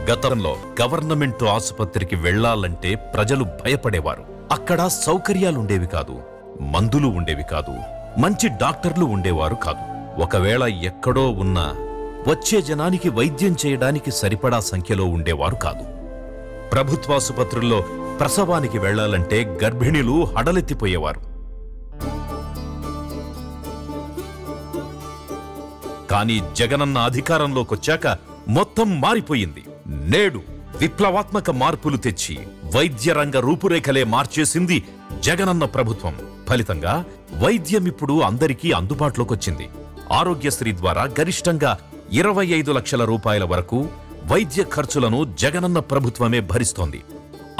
గతంలో గవర్నమెంట్ ఆసుపత్రికి వెళ్లాలంటే ప్రజలు భయపడేవారు. అక్కడ సౌకర్యాలుండేవి కాదు, మందులు ఉండేవి కాదు, మంచి డాక్టర్లు ఉండేవారు కాదు. ఒకవేళ ఎక్కడో ఉన్నా వచ్చే జనానికి వైద్యం చేయడానికి సరిపడా సంఖ్యలో ఉండేవారు కాదు. ప్రభుత్వాసుపత్రుల్లో ప్రసవానికి వెళ్లాలంటే గర్భిణీలు హడలెత్తిపోయేవారు. కానీ జగనన్న అధికారంలోకొచ్చాక మొత్తం మారిపోయింది. నేడు విప్లవాత్మక మార్పులు తెచ్చి వైద్య రంగ రూపురేఖలే మార్చేసింది జగనన్న ప్రభుత్వం. ఫలితంగా వైద్యం ఇప్పుడు అందరికీ అందుబాటులోకొచ్చింది. ఆరోగ్యశ్రీ ద్వారా గరిష్టంగా 25 లక్షల రూపాయల వరకు వైద్య ఖర్చులను జగనన్న ప్రభుత్వమే భరిస్తోంది.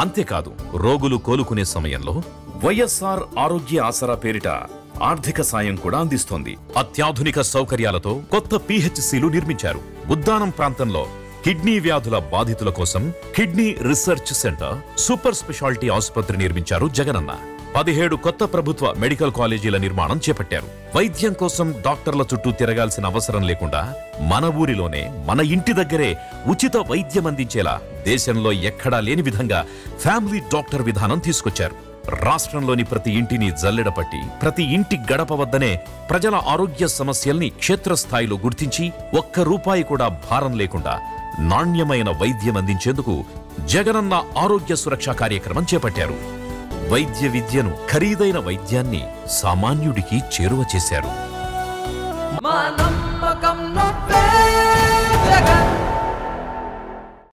అంతేకాదు, రోగులు కోలుకునే సమయంలో వైఎస్ఆర్ ఆరోగ్య ఆసరా పేరిట ఆర్థిక సాయం కూడా అందిస్తోంది. అత్యాధునిక సౌకర్యాలతో కొత్త పిహెచ్సిలు నిర్మించారు. ఉద్దానం ప్రాంతంలో కిడ్నీ వ్యాధుల బాధితుల కోసం kidney research centre, super speciality ఆసుపత్రి నిర్మించారు జగనన్న. 17 కొత్త ప్రభుత్వ మెడికల్ కాలేజీల నిర్మాణం చేపట్టారు. వైద్యం కోసం డాక్టర్ల చుట్టూ తిరగాల్సిన అవసరం లేకుండా మన ఊరిలోనే, మన ఇంటి దగ్గరే ఉచిత వైద్యం అందించేలా దేశంలో ఎక్కడా లేని విధంగా ఫ్యామిలీ డాక్టర్ విధానం తీసుకొచ్చారు. రాష్ట్రంలోని ప్రతి ఇంటిని జల్లెడపట్టి ప్రతి ఇంటి గడప వద్దనే ప్రజల ఆరోగ్య సమస్యల్ని క్షేత్రస్థాయిలో గుర్తించి ఒక్క రూపాయి కూడా భారం లేకుండా నాణ్యమైన వైద్యం అందించేందుకు జగనన్న ఆరోగ్య సురక్ష కార్యక్రమం చేపట్టారు. వైద్య విద్యను, ఖరీదైన వైద్యాన్ని సామాన్యుడికి చేరువ చేశారు.